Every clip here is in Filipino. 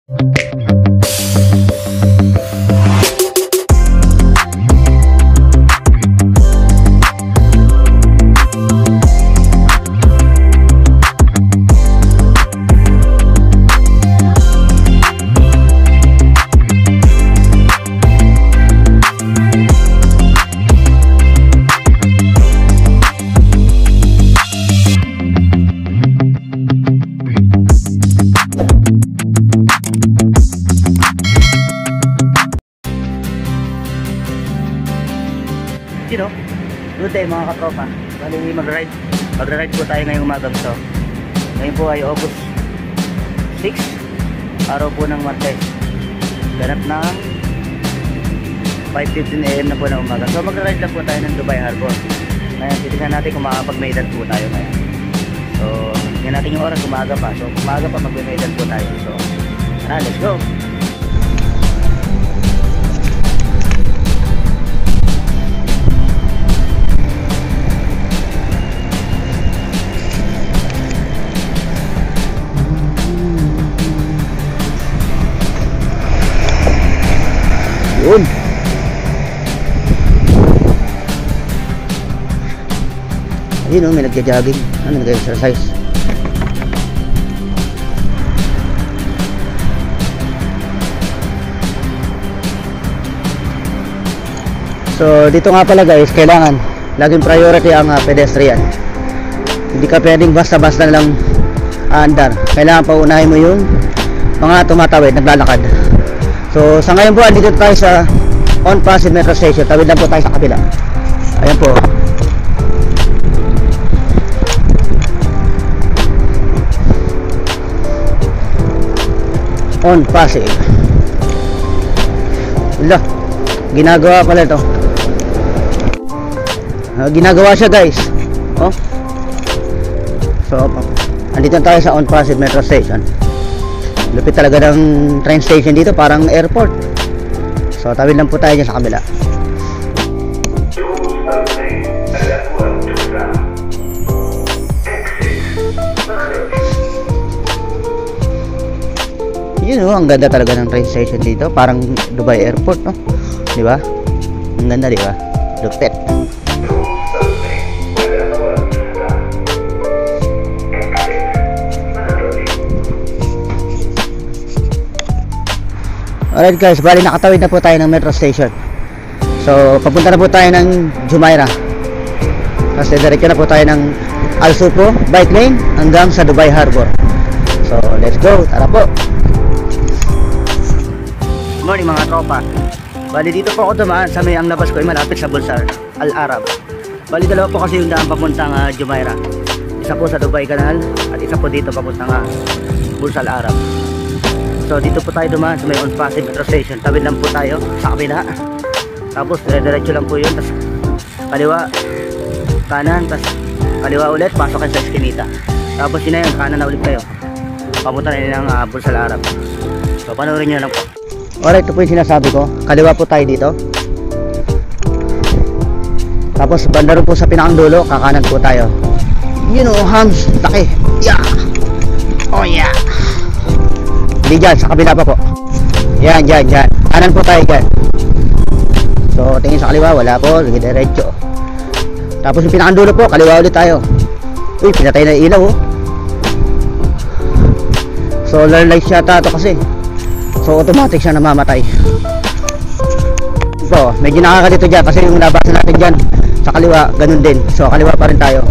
Good day mga katropa. Bali mag-ride po tayo ngayong umagang to. Ngayon po ay August 6, araw po ng Martes. Ganap na 5:15 AM na po ng umaga. So mag-ride lang po tayo ng Dubai Harbor. Ngayon titignan natin kung makakapag-maidan po tayo ngayon. So tingnan natin yung oras, umaga pa. So umaga pa mag-maidan po tayo. So tara, let's go. Yun. Ayun o, may nagja-jogging. Ano, nag-exercise. So dito nga pala guys, kailangan laging priority ang pedestrian. Hindi ka pwedeng basta-basta lang aandar. Kailangan paunahin mo yung mga tumatawid, naglalakad. So sa ngayon po, andito tayo sa On Pasig Metro Station. Tawid lang po tayo sa kabila. Ayan po. On Pasig. Wala, ginagawa pala ito. Ginagawa siya guys. Oh. So andito tayo sa On Pasig Metro Station. Lupit talaga ng train station dito, parang airport. So tawid lang po tayo dyan sa kabila. Yun o, ang ganda talaga ng train station dito, parang Dubai Airport, no? Diba? Ang ganda, diba? Lupit. Alright guys, bali nakatawid na po tayo ng metro station. So papunta na po tayo ng Jumeirah. Kasi diretso na po tayo ng Al Sufro bike lane hanggang sa Dubai Harbor. So let's go, tara po. Good morning mga tropa. Bali dito po ako dumaan sa may ang labas ko ay malapit sa Bulsa Al Arab. Bali dalawa po kasi yung daan papuntang Jumeirah. Isa po sa Dubai Canal at isa po dito papuntang Bulsa Al Arab. So dito po tayo dumaan sa may On Pasig Metro Station. Tawid lang po tayo sa kabila. Tapos diretso lang po yun. Tapos kaliwa, kanan, tapos kaliwa ulit, pasok kayo sa eskinita. Tapos yun na yun, kanan na ulit kayo. Papunta na yun ng Bulsa Al Arab. So panoorin nyo lang po. Alright, ito po yung sinasabi ko. Kaliwa po tayo dito. Tapos banda rin po sa pinakang dulo, kakanan po tayo. You know, hams, laki. Yeah. Oh yeah. Hindi dyan, sa kabila pa po. Yan, dyan. Kanan po tayo dyan. So tingin sa kaliwa, wala po. Sige, diretso. Tapos yung pinakandulo po, kaliwa ulit tayo. Uy, pinatay na ilaw oh. Solar lights yata ito kasi. So automatic siya namamatay. So medyo nakakalito dyan kasi yung nabasa natin dyan sa kaliwa, ganun din. So kaliwa pa rin tayo.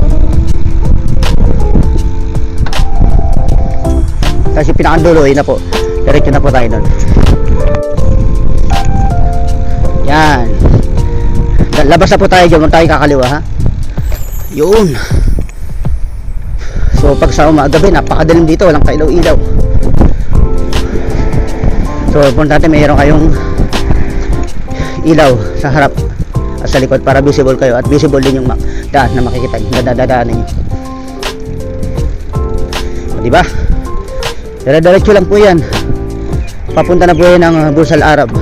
Kasi pinakandulo, yun na po. Diretso na po tayo nun. Yan. Labas na po tayo dyan. Huwag tayo kakaliwa ha. Yun. So pag sa gabi, napakadalim dito. Walang kailaw-ilaw. So importante mayroon kayong ilaw sa harap at sa likod para visible kayo. At visible din yung daan na makikita nyo. Dadaanan nyo. Diba? Diretso lang po yan. Papunta na po yan ng Bulsa Al Arab.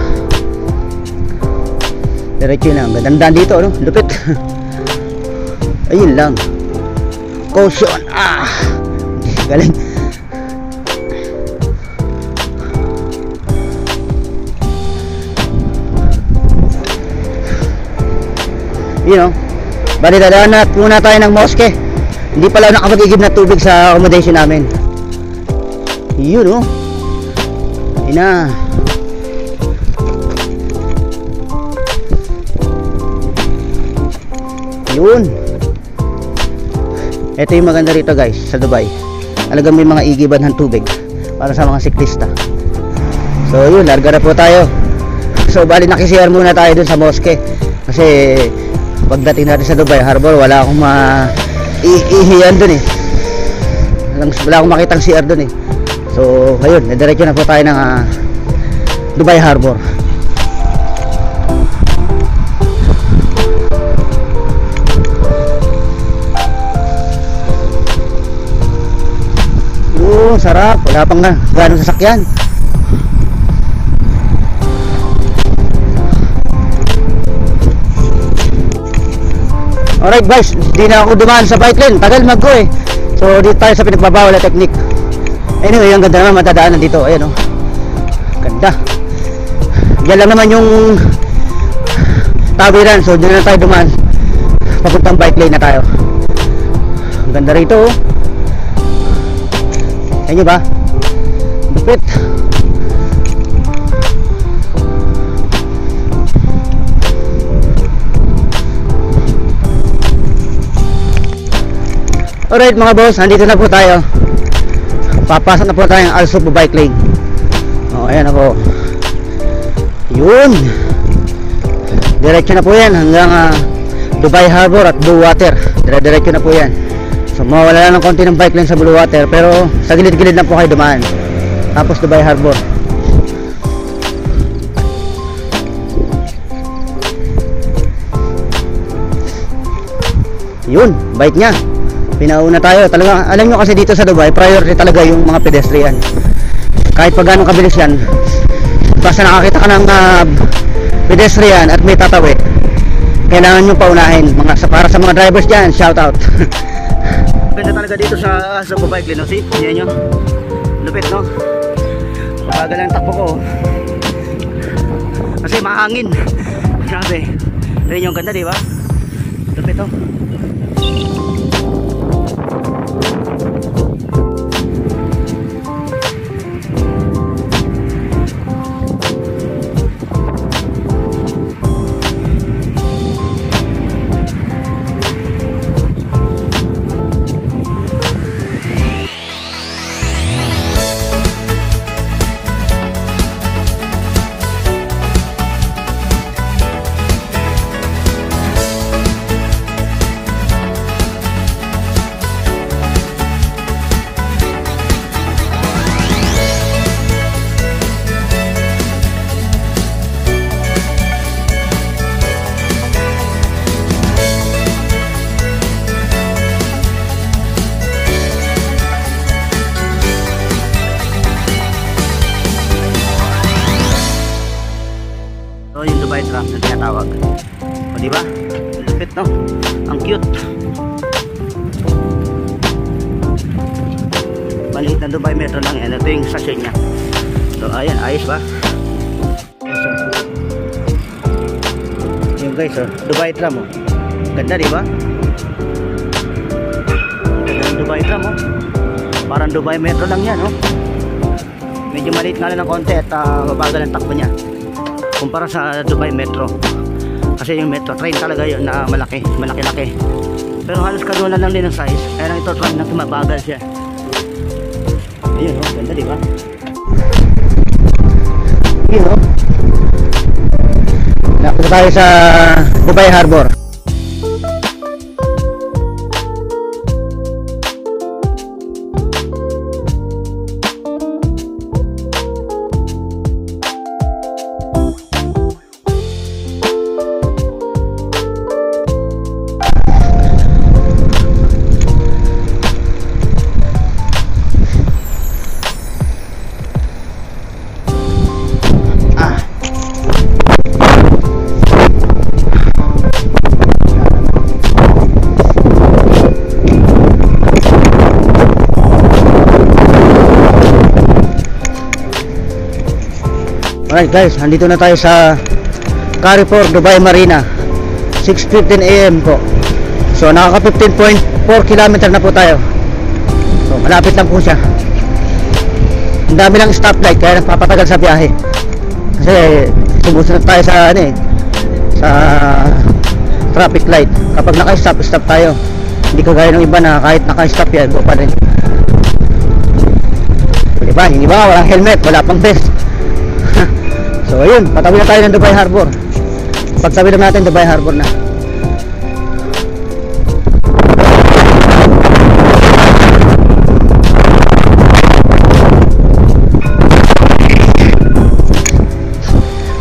Diretso lang. Gandaan dito, no? Lupit. Ayun lang. Caution. Galing. Yun, oh. Bali, dadaan na muna tayo ng mosque. Hindi pala nakapag-igib na tubig sa accommodation namin. Yun, oh. Yun na. Yun. Ito yung maganda rito guys sa Dubai. Talagang may mga igiban ng tubig para sa mga siklista. So yun, larga na po tayo. So bali nakisiyar muna tayo dun sa mosque. Kasi pagdating natin sa Dubai Harbor, wala akong ihiyan dun eh. Wala akong makitang CR dun eh. So ayun, nadiretso na po tayo ng Dubai Harbor. Sarap, wala pang ganong sasakyan. Alright guys, di na ako dumaan sa bike lane, tagal mag-go eh. So dito tayo sa pinagbabawal na technique. Anyway, ang ganda naman matadaanan dito. Ayan oh, ganda. Diyan lang naman yung tabiran, so dyan na tayo dumaan. Papuntang bike lane na tayo. Ang ganda rito oh. Ayun nyo ba? Lupit. Alright mga boss, nandito na po tayo. Papasok na po tayo ng Al Suf bike lane. Oh, ayan ako. Yun. Diretso na po yan hanggang Dubai Harbor at Blue Water. Diretso na po yan. So mawala lang ng konti ng bike lane sa Blue Water, pero sa gilid-gilid lang po kayo dumaan. Tapos Dubai Harbor. Yun, bike niya. Pinauna tayo. Talaga, alam nyo kasi dito sa Dubai, priority talaga yung mga pedestrian. Kahit pag gano'ng kabilis yan, basta nakakita ka ng pedestrian at may tatawi, kailangan nyo paunahin. Para sa mga drivers dyan, shout out. Ganda talaga dito sa bike lane, no? See? Yan nyo. Lupit, no? Mabagal ang takbo ko. Kasi mahangin. Grabe. Yan yung ganda, di ba? Lupit, no? So yung Dubai tram na tinatawag. O diba? Lupit, no? Ang cute. Maliit na Dubai Metro lang yan. Ito yung station niya. So ayan, ayos ba? Yung guys, oh, Dubai tram oh. Ganda, diba? Ganda ng Dubai tram oh. Parang Dubai Metro lang yan oh. Medyo maliit nga lang ng konti at mabagal ang takbo niya kumpara sa Dubai Metro. Kasi yung Metro train talaga yun na malaki, malaki-laki. Pero halos kanulan lang din ang size. Kaya lang ito train na mabagal siya. Ayun oh, ganda diba? Ayun oh. Napunta tayo sa Dubai Harbor. Alright guys, andito na tayo sa Carrefour Dubai Marina. 6:15 AM po. So nakaka 15.4 kilometer na po tayo. So malapit lang po siya. Ang dami lang stoplight kaya nagpapatagal sa biyahe. Kasi sumusunod tayo sa sa traffic light. Kapag naka-stop, stop tayo. Hindi kagaya ng iba na kahit naka-stop yan, go pa rin. Diba? Hindi ba? Walang helmet, wala pang vest. So ayun, patabi na tayo ng Dubai Harbor. Pagtabi na natin, Dubai Harbor na.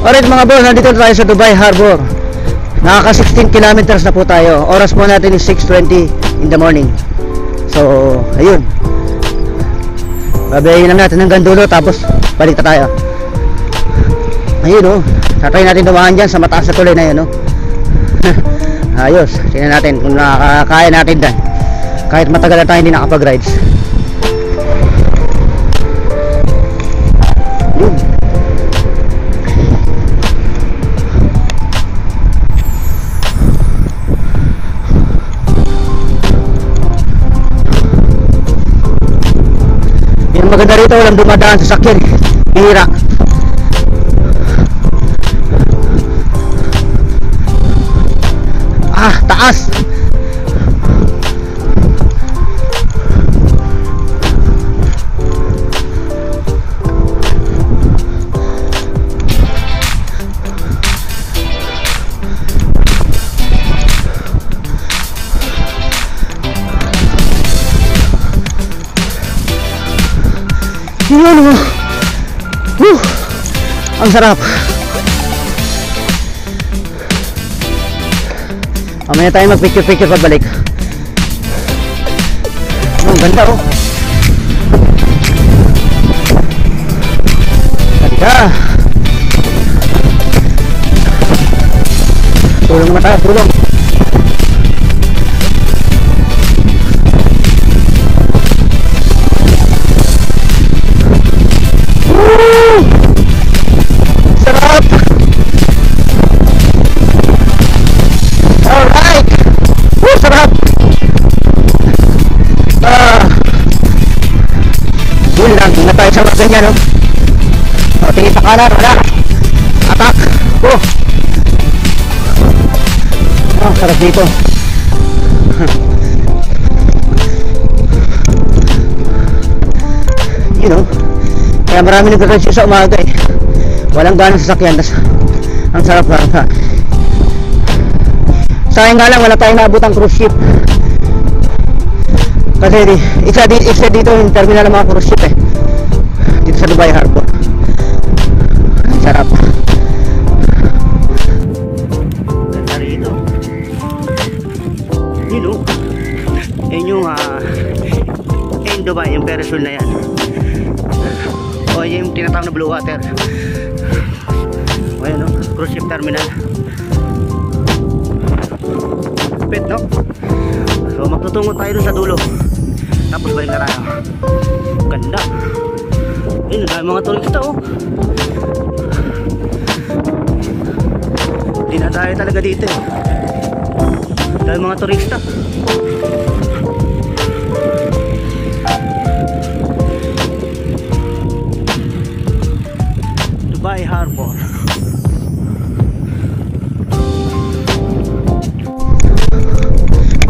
Alright mga boss, nandito tayo sa Dubai Harbor. Nakaka 16 kilometers na po tayo. Oras po natin is 6:20 in the morning. So ayun, babayin lang natin hanggang dulo, tapos balik na tayo. Ayun o, tatry natin dumaan dyan sa mataas na tuloy na yun o. Ayos, tingnan natin kung nakakaya natin dyan kahit matagal na tayo hindi nakapag-rides. Yun. Yung maganda rito, walang dumadaan sa sakyan, bihira. Taas. Yun o. Ang sarap. Mamaya tayo mag-picture-picture pagbalik. Ang ganda oh. Ganda. Tulong na tayo, tulong. Sarap. Alright. Sarap. Yun lang, tingnan tayo sa mga ganyan no? O, tingin sa kanan, wala. Atak. Sarap dito. You know, kaya marami nagkakansyo sa umaga eh. Walang ganang sasakyan, tas ang sarap lang. Sayang nga lang wala tayong naabutang cruise ship. Kasi isa dito yung terminal ng mga cruise ship eh. Dito sa Dubai Harbor. Sarap. Ganda rito. Yun o. Yan yung in Dubai, yung Perisol na yan. O yung tinatawag na Blue Water. O yan o, cruise ship terminal. Pet no? So magtutungo tayo dun sa dulo, tapos balik na tayo. Ganda. Ayun, dahil mga turista oh. Dinadayo talaga dito eh. Dahil mga turista. Dubai Harbor.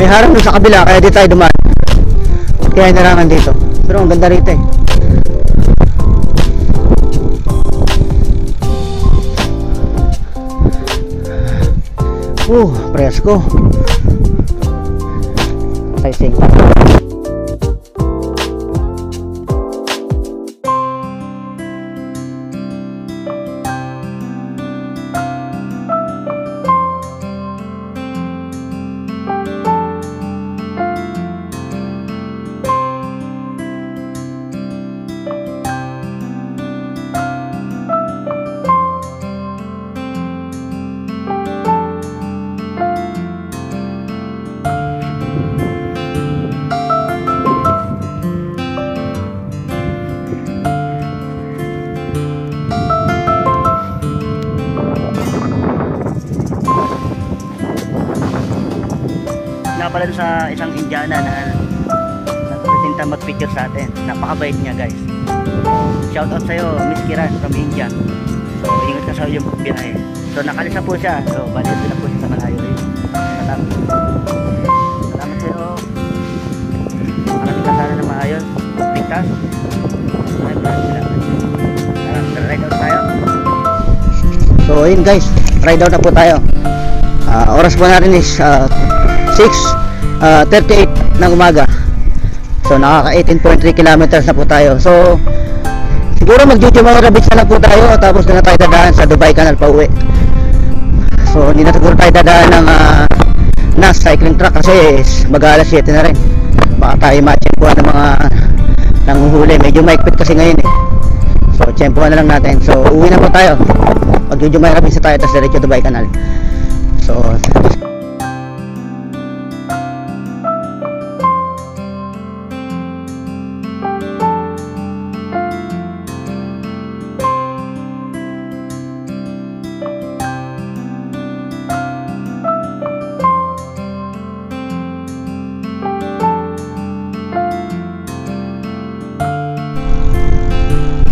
May harang sa kabila kaya di tayo dumaan. Kaya narangan dito. Pero ang ganda rito eh. Presko. Sizing. pala dun sa isang Indiana na nagpresenta mag-picture sa atin. Napakabait niya guys. Shout out sa'yo Miss Kiran from India. So ingat ka sa iyong biyahe. So nakalisa po siya. So balik na po siya sa malayo. Salamat sa'yo. Maraming kasana na maayos. Ligtas. Ride out tayo. So yun guys, ride out na po tayo. Oras po natin is 6:38 ng umaga. So nakaka 18.3 kilometers na po tayo. So siguro mag-Jujumara Beach na lang po tayo. Tapos na tayo dadaan sa Dubai Canal pa uwi. So hindi na siguro tayo dadaan ng NAS cycling track kasi mag-alas 7 na rin. Baka tayo ma-tsempuhan ng mga nanguhuli. Medyo maikpit kasi ngayon eh. So tsempuhan na lang natin. So uwi na po tayo. Mag-Jujumara Beach na tayo. Tapos diretso Dubai Canal. So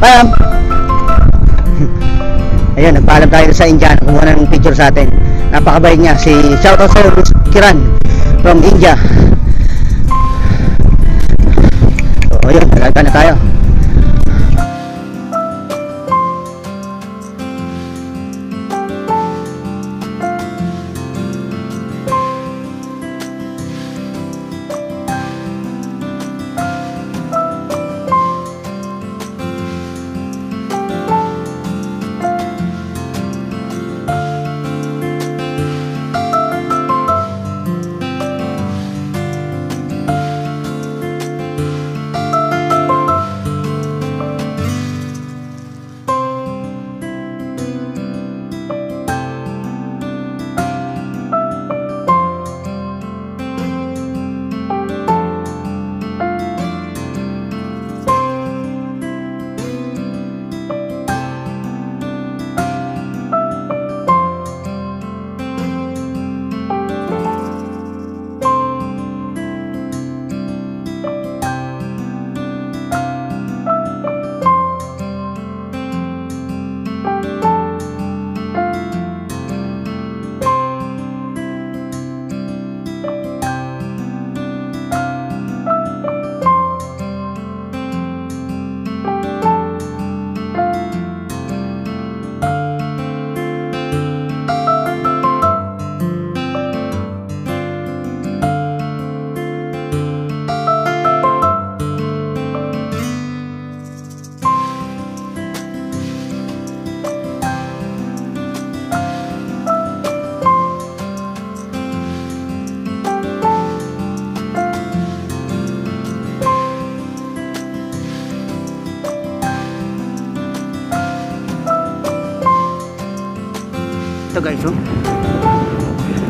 Pam! Ayun, nagpaalam tayo sa Indian. Kumuha ng picture sa atin. Napakabait niya. Si shoutout sa Miss Kiran from India. So, ayun, nalaga na tayo. Ito guys, oh.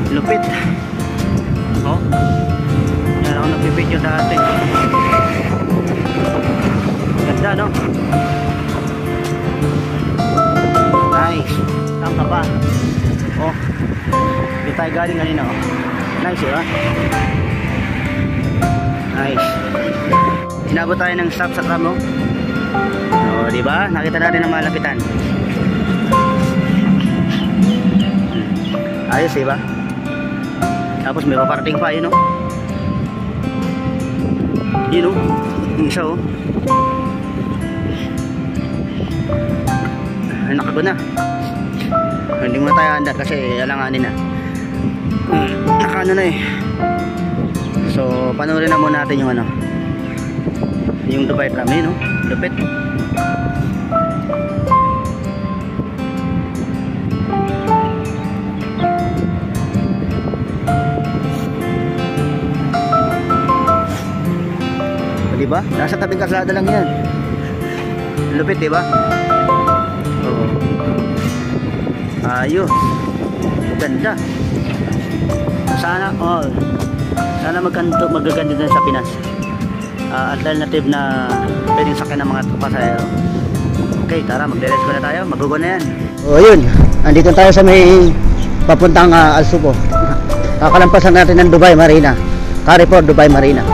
Lupit. Oh. Yan ako nagpipidyo dati. Ganda, no? Nice. Saan ka pa? Oh. Dito tayo galing kanina, oh. Nice, eh, nice. Inabot tayo ng stop sa tram, oh. Oh, diba? Nakita natin ang malapitan. Ayos, diba? Tapos may paparating pa, yun, no? Yun, no? Yung isa, oh. Nakago na. Hindi mo na tayo andar kasi alanganin na. Nakano na eh. So, panoorin na muna natin yung ano. Yung Dubai tram, yun, no? Lupit. Diba? Nasa tabing kalsada lang yan. Lupit, diba? Oo. Ayos. Ganda. Sana all. Sana magaganda din sa Pinas. Alternative na pwedeng sakyan ng mga pasahero. Okay, tara, magre-rest ko na tayo. Magugo na yan. O yun, andito tayo sa may papuntang Al Supo. Kakalampasan natin ng Dubai Marina. Carrefour Dubai Marina.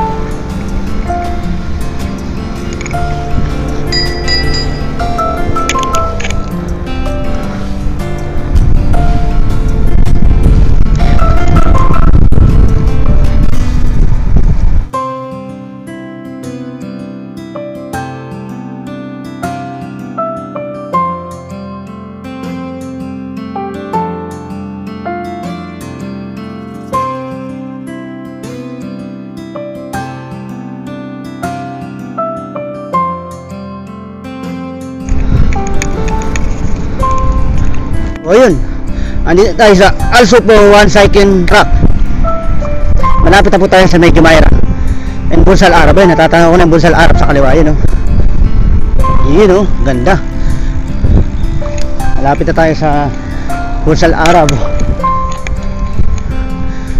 O yun, andito tayo sa Alsupo One Cycling Track. Malapit na po tayo sa Medyo Mayra and Bulsal Arab. Ayun, natatanaw ko ng Bulsal Arab sa kaliwa. Yun o, yun o, ganda. Malapit na tayo sa Bulsal Arab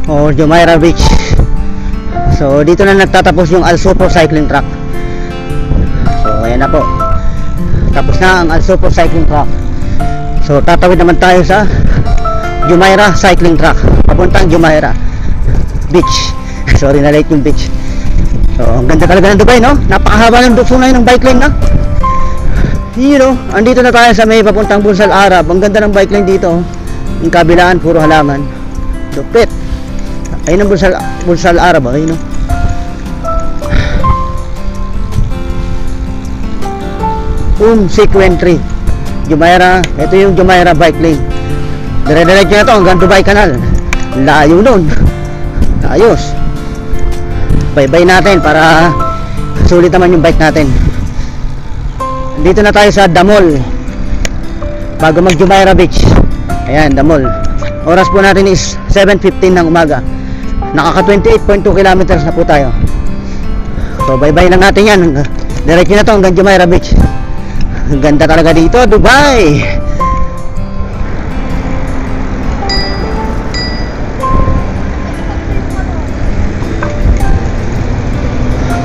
o Jumeirah Beach. So dito na nagtatapos yung Alsupo Cycling Track. So ayan na po, tapos na ang Alsupo Cycling Track. So tatawid naman tayo sa Jumeirah Cycling Track papuntang Jumeirah Beach. Sorry na late yung beach. So ang ganda talaga ng Dubai, no? Napakahaba ng duksunay ng bike lane, no? You know, andito na tayo sa may papuntang Bulsal Arab. Ang ganda ng bike lane dito. Yung kabilaan puro halaman. Lupit. Ayun ang Bulsal Arab, ayun, no? Sequentry Jumeirah, ito yung Jumeirah bike lane. Dire-diretso na to hanggang Dubai Canal. Layo nun. Ayos. Bye-bye natin para sulit naman yung bike natin. Dito na tayo sa Damol bago mag Jumeirah Beach. Ayan, Damol. Oras po natin is 7:15 ng umaga. Nakaka 28.2 kilometers na po tayo. So bye-bye lang natin yan. Diretso na to hanggang Jumeirah Beach. Ang ganda talaga dito, Dubai.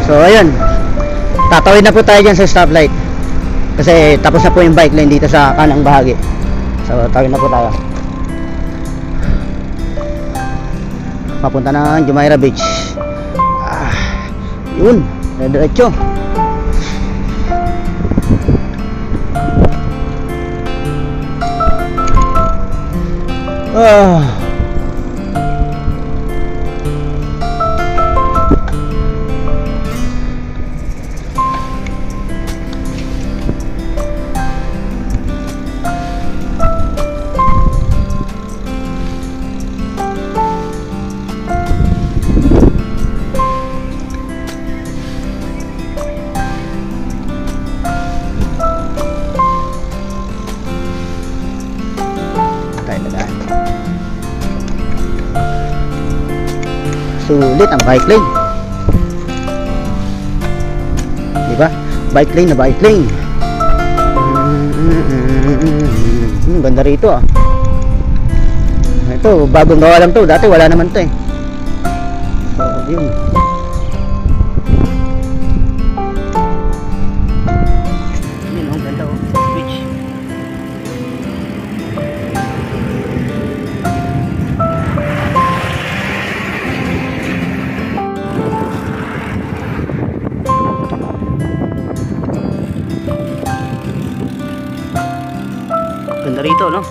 So ayun, tatawid na po tayo dyan sa stoplight kasi tapos na po yung bike lane dito sa kanang bahagi. So tawid na po tayo papunta na Jumeirah Beach. Yun, diretso. Sulit ang bike lane, diba? Bike lane na bike lane. Ganda rito ah. Ito bagong gawa lang to, dati wala naman to eh. So yun, yun ang ganda oh, beach. Ganda rito, no?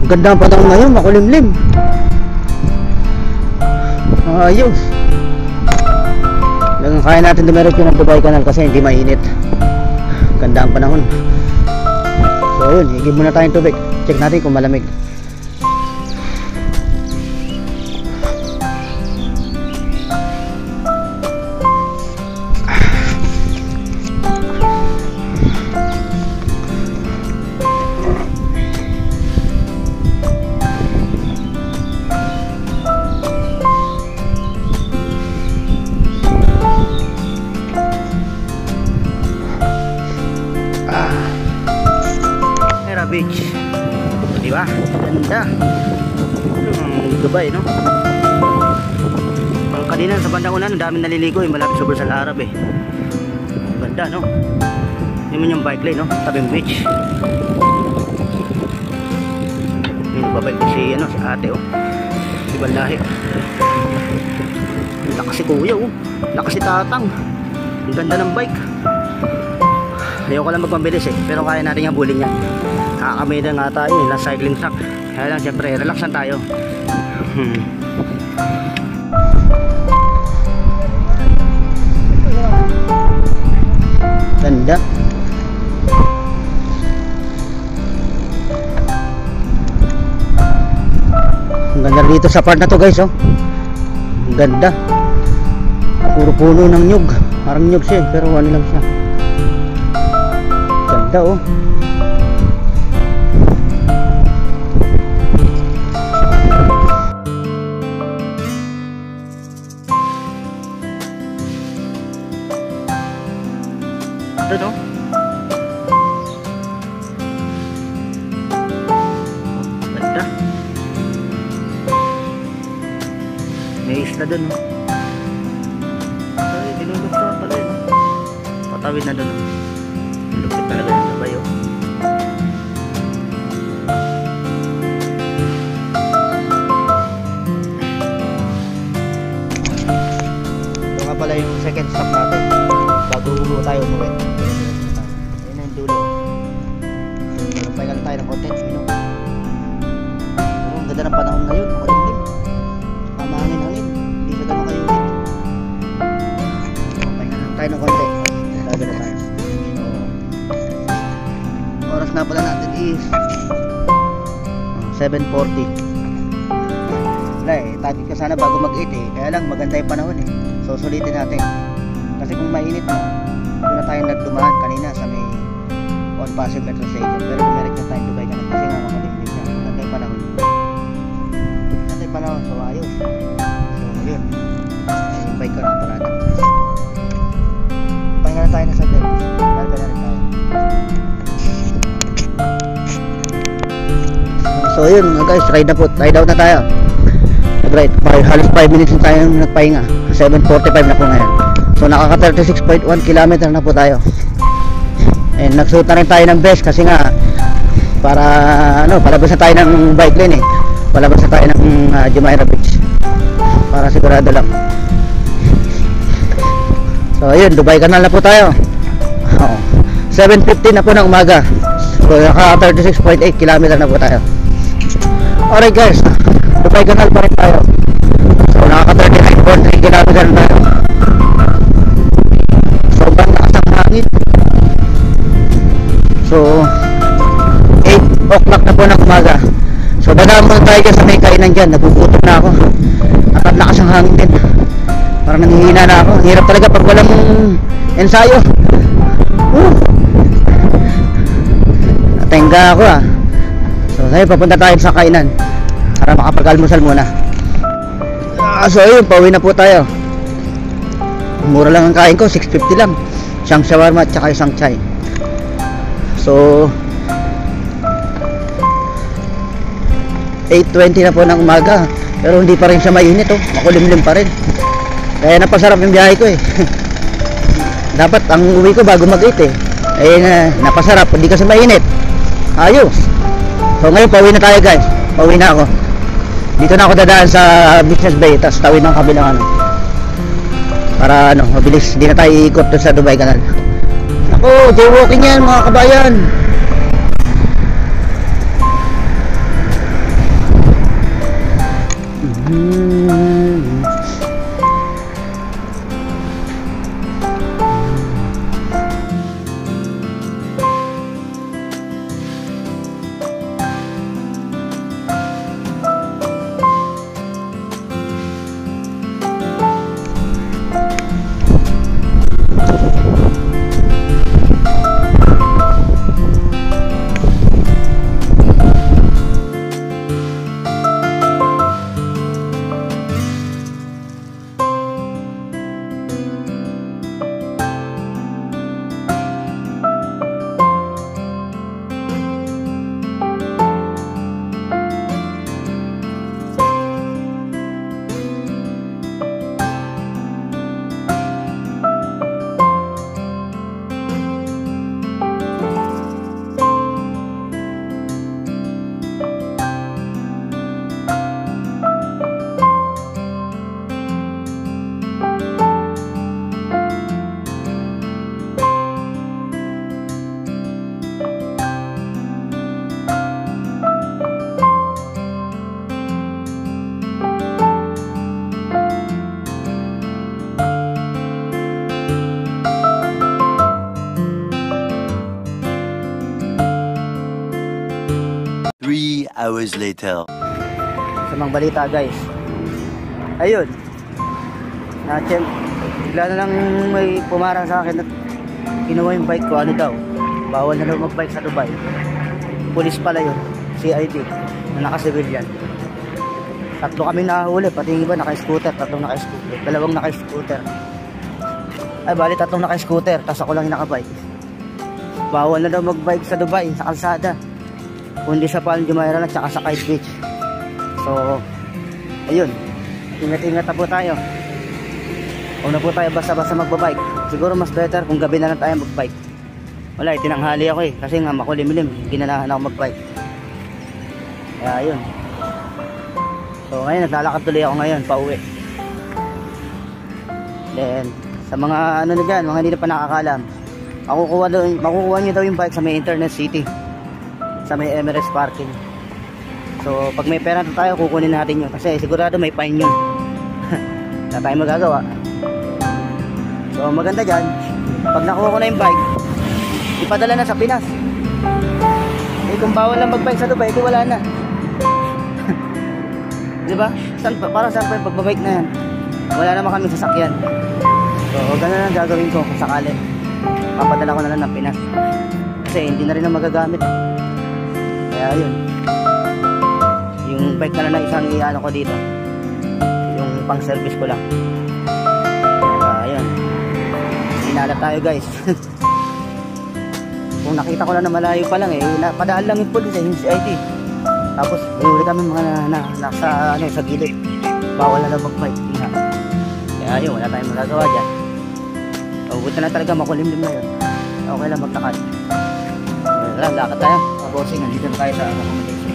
Ganda ang panahon ngayon, makulimlim. Ayos. Lang kaya natin dumiretso ng Dubai Canal kasi hindi mainit. Ganda ang panahon. So yun, higib muna tayong tubig. Check natin kung malamig. Beach, di ba? Ganda. Dubai, no? Ang Kanina sa bandang unan, ang daming naliligo eh, malapit sa Bulsal Arab eh. Ganda no? Yun man yung bike lane no? Tabing beach. Yun, nagbabike si, ano, si ate oh. Si Balahe. Lakas si kuya oh. Lakas si tatang. Ang ganda ng bike. Ayoko lang magpabilis eh, pero kaya natin yung bulin yan. Kakamay na nga tayo eh, last cycling track. Kaya lang syempre, relax lang tayo. Ganda. Ang ganda dito sa part na to guys oh. Ang ganda. Puro puno ng nyug. Parang nyug siya pero ano lang siya. Ganda oh. Ito no? Ganda. May isla dun no? Ay, dinulugtan pala yun no? Patawid na dun no? Lupit talaga yung sabay oh. Ito nga pala yung second stop natin bago tayo umuwi. Ayun na yung dulo. Magpahinga lang tayo ng konti. Pero ang ganda ng panahon ngayon, makulimlim. Mamangin-hangin, hindi siya ganun kayo ulit. Magpahinga lang tayo ng konti. Bago na tayo. Oras na pala natin is 7:40. Wala eh, target ka sana bago mag-8 eh. Kaya lang maganda yung panahon eh. So sulitin natin. Kasi kung mainit na, doon na tayo nagdumaan kanina sa may on Pasig Metro Station. Pero dumiretso tayo Dubai ka na kasi nga makalimlim siya. Maganda yung panahon. Maganda yung panahon, so ayos. So yun, yung bike ko na parada. Pahinga na tayo na sa bed. Larga na rin tayo. So yun guys, ride na po. Ride out na tayo. Nag-ride. Halos 5 minutes na tayo nagpahinga. 7:45 na po ngayon. So nakaka 36.1 km na po tayo. And nagsuot na rin tayo ng vest kasi nga para ano, palabas na tayo ng bike lane eh. Palabas na tayo ng Jumeirah Beach. Para sigurado lang. So ayun, Dubai Canal na po tayo. 7:15 na po ng umaga. So naka 36.8 km na po tayo. Alright guys, Dubai Canal pa rin tayo. So nakaka 39.3 km na tayo. Sobrang lakas ng hangin. So 8 o'clock na po ng umaga. So dadaan muna tayo dyan sa may kainan dyan. Nagugutom na ako at lakas ng hangin din. Parang nanghihina na ako. Hirap talaga pag walang ensayo. Natenga ako ah. So ngayon papunta tayo sa kainan para makapag-almusal muna. So ayun, pauwi na po tayo. Mura lang ang kain ko, 6.50 lang. Isang shawarma at saka isang chai. So 8:20 na po ng umaga. Pero hindi pa rin siya mainit oh. Makulimlim pa rin. Kaya napasarap yung biyahe ko eh. Dapat ang uwi ko bago mag-8 eh. Napasarap, hindi kasi mainit. Ayos. So ngayon pauwi na tayo guys. Pauwi na ako. Dito na ako dadaan sa Business Bay. Tapos tawid ng kabilang ano. Para ano, mabilis. Hindi na tayo iikot sa Dubai Canal. Ako, jaywalking yan mga kabayan. hours later. Sa mga balita guys. Ayun. Bigla na lang may pumarang sa akin at kinuha yung bike ko. Ano daw? Bawal na daw magbike sa Dubai. Pulis pala yun. CID. Na naka-civilian. Tatlo kami nahuli. Pati yung iba naka-scooter. Tatlong naka-scooter. Dalawang naka-scooter. Ay bali tatlong naka-scooter. Tapos ako lang yung naka-bike. Bawal na daw magbike sa Dubai. Sa kalsada. Kundi sa Palm Jumeirah at saka sa Kite Beach. So ayun. Ingat-ingat na po tayo. Huwag na po tayo basta-basta magbabike. Siguro mas better kung gabi na lang tayo magbike. Wala, tinanghali ako kasi nga makulimlim. Ginanahan ako magbike. Kaya ayun. So ngayon naglalakad tuloy ako ngayon pauwi. Then sa mga ano na dyan, mga hindi na pa nakakalam, makukuha nyo daw yung bike sa may Internet City, sa may Emirates Parking. So pag may pera na tayo, kukunin natin yun kasi sigurado may fine yun. Wala tayong magagawa. So maganda dyan, pag nakuha ko na yung bike, ipadala na sa Pinas. Eh kung bawal lang magbike sa Dubai, di wala na. Diba? Para saan pa yung pagbabike na yan? Wala naman kami sasakyan. So ganun lang gagawin ko kung sakali. Papadala ko na lang ng Pinas. Kasi hindi na rin na magagamit. Kaya yun. Yung bike na lang na isang iano ko dito. Yung pang service ko lang. Ayun. Sinala tayo guys. Kung nakita ko lang na malayo pa lang padaan lang yung police yung CID. Tapos huli kami mga nasa sa gilid. Bawal na lang mag-bike. Kaya yun, wala tayong magagawa dyan. Buti na talaga makulimlim na yun. Okay lang magtakad. Wala, lakad tayo. Bossing, nandito na tayo sa accommodation.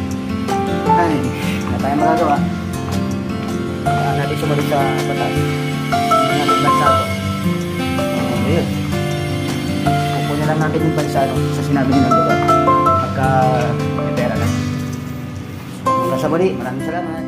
Ay, wala tayong magagawa. Kaya natin sumunod sa batas. Hindi natin bansado. Ayun. Kukunin lang natin yung bansado sa sinabi nyo ng lugar. Pagka may pera lang. Hanggang sa muli, maraming salamat.